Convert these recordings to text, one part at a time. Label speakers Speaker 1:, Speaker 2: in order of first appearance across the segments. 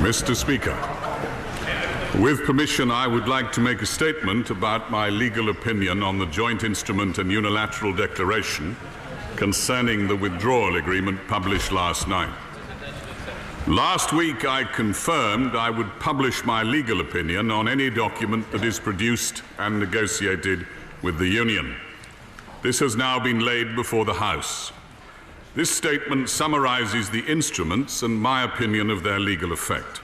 Speaker 1: Mr. Speaker, with permission, I would like to make a statement about my legal opinion on the joint instrument and unilateral declaration concerning the withdrawal agreement published last night. Last week, I confirmed I would publish my legal opinion on any document that is produced and negotiated with the Union. This has now been laid before the House. This statement summarizes the instruments and my opinion of their legal effect.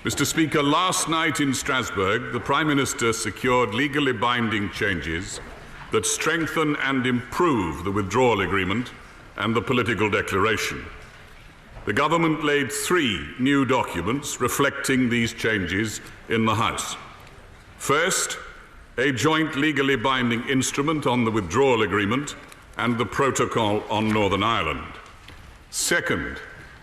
Speaker 1: Mr. Speaker, last night in Strasbourg, the Prime Minister secured legally binding changes that strengthen and improve the withdrawal agreement and the political declaration. The government laid 3 new documents reflecting these changes in the House. First, a joint legally binding instrument on the withdrawal agreement and the protocol on Northern Ireland. Second,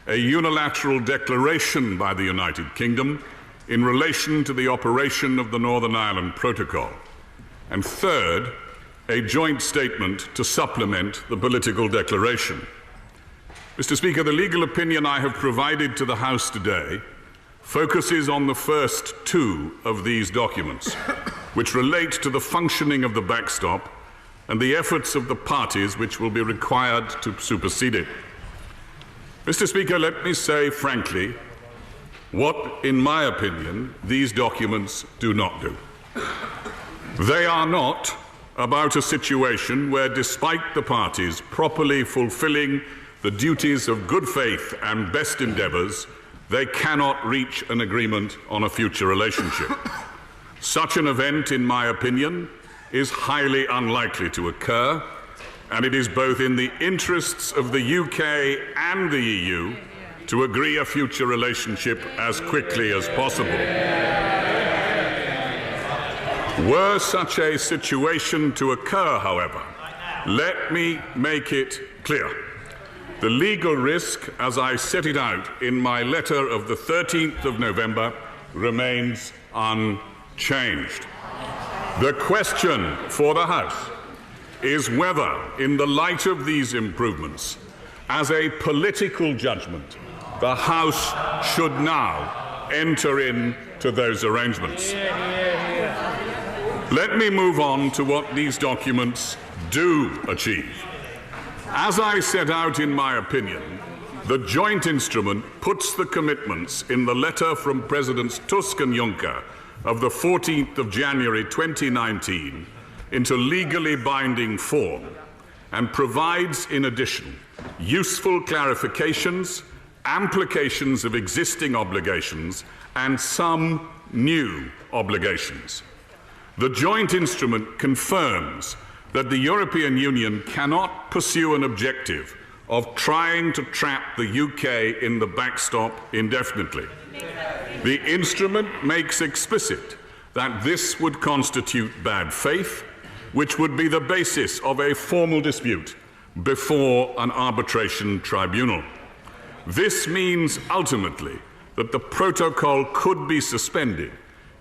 Speaker 1: a unilateral declaration by the United Kingdom in relation to the operation of the Northern Ireland Protocol. And third, a joint statement to supplement the political declaration. Mr. Speaker, the legal opinion I have provided to the House today focuses on the first 2 of these documents, which relate to the functioning of the backstop and the efforts of the parties which will be required to supersede it. Mr. Speaker, let me say frankly what, in my opinion, these documents do not do. They are not about a situation where, despite the parties properly fulfilling the duties of good faith and best endeavours, they cannot reach an agreement on a future relationship. Such an event, in my opinion, is highly unlikely to occur, and it is both in the interests of the UK and the EU to agree a future relationship as quickly as possible. Were such a situation to occur, however, let me make it clear. The legal risk, as I set it out in my letter of the 13th of November, remains unchanged. The question for the House is whether, in the light of these improvements, as a political judgment, the House should now enter into those arrangements. Let me move on to what these documents do achieve. As I set out in my opinion, the joint instrument puts the commitments in the letter from Presidents Tusk and Juncker of the 14th of January 2019 into legally binding form and provides, in addition, useful clarifications, amplifications of existing obligations, and some new obligations. The joint instrument confirms that the European Union cannot pursue an objective of trying to trap the UK in the backstop indefinitely. The instrument makes explicit that this would constitute bad faith, which would be the basis of a formal dispute before an arbitration tribunal. This means ultimately that the protocol could be suspended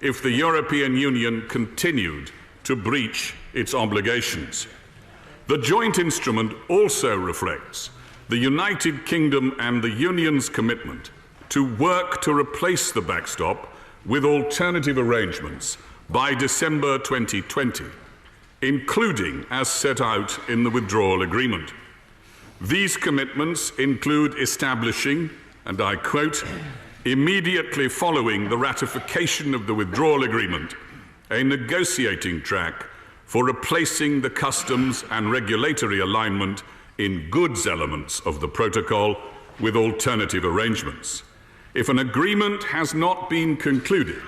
Speaker 1: if the European Union continued to breach its obligations. The joint instrument also reflects the United Kingdom and the Union's commitment to work to replace the backstop with alternative arrangements by December 2020, including as set out in the withdrawal agreement. These commitments include establishing, and I quote, immediately following the ratification of the withdrawal agreement, a negotiating track for replacing the customs and regulatory alignment in goods elements of the protocol with alternative arrangements. If an agreement has not been concluded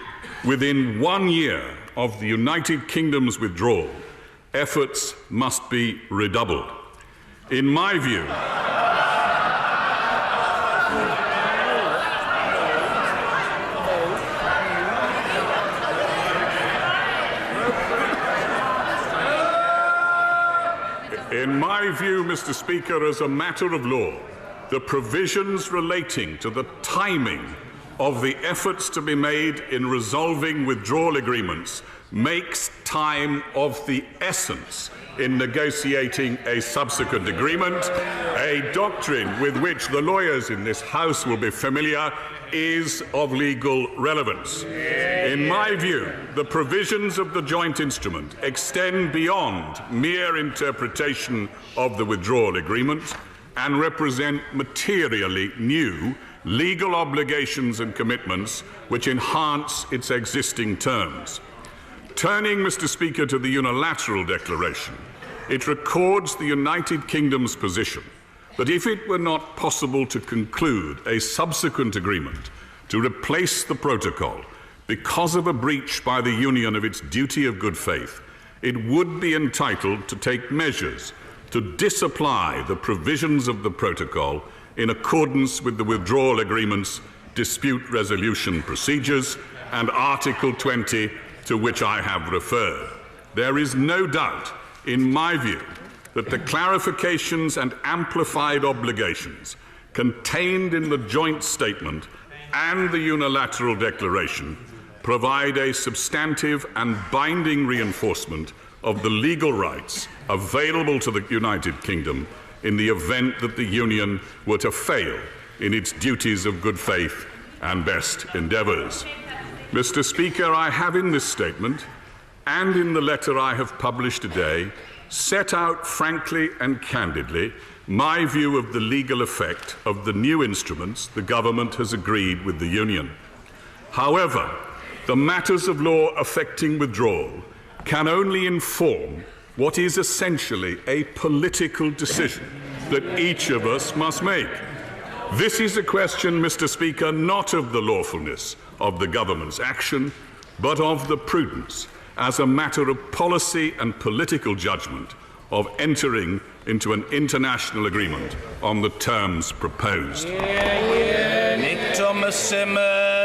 Speaker 1: within 1 year of the United Kingdom's withdrawal, efforts must be redoubled. In my view, Mr. Speaker, as a matter of law, the provisions relating to the timing of the efforts to be made in resolving withdrawal agreements makes time of the essence in negotiating a subsequent agreement, a doctrine with which the lawyers in this House will be familiar, is of legal relevance. In my view, the provisions of the joint instrument extend beyond mere interpretation of the withdrawal agreement and represent materially new legal obligations and commitments which enhance its existing terms. Turning, Mr. Speaker, to the unilateral declaration, it records the United Kingdom's position that if it were not possible to conclude a subsequent agreement to replace the protocol because of a breach by the Union of its duty of good faith, it would be entitled to take measures to disapply the provisions of the protocol in accordance with the withdrawal agreement's dispute resolution procedures and Article 20, to which I have referred. There is no doubt, in my view, that the clarifications and amplified obligations contained in the joint statement and the unilateral declaration provide a substantive and binding reinforcement of the legal rights available to the United Kingdom in the event that the Union were to fail in its duties of good faith and best endeavours. Mr. Speaker, I have in this statement and in the letter I have published today set out frankly and candidly my view of the legal effect of the new instruments the government has agreed with the Union. However, the matters of law affecting withdrawal can only inform what is essentially a political decision that each of us must make. This is a question, Mr. Speaker, not of the lawfulness of the government's action, but of the prudence, as a matter of policy and political judgment, of entering into an international agreement on the terms proposed.
Speaker 2: Nick Thomas Simmons.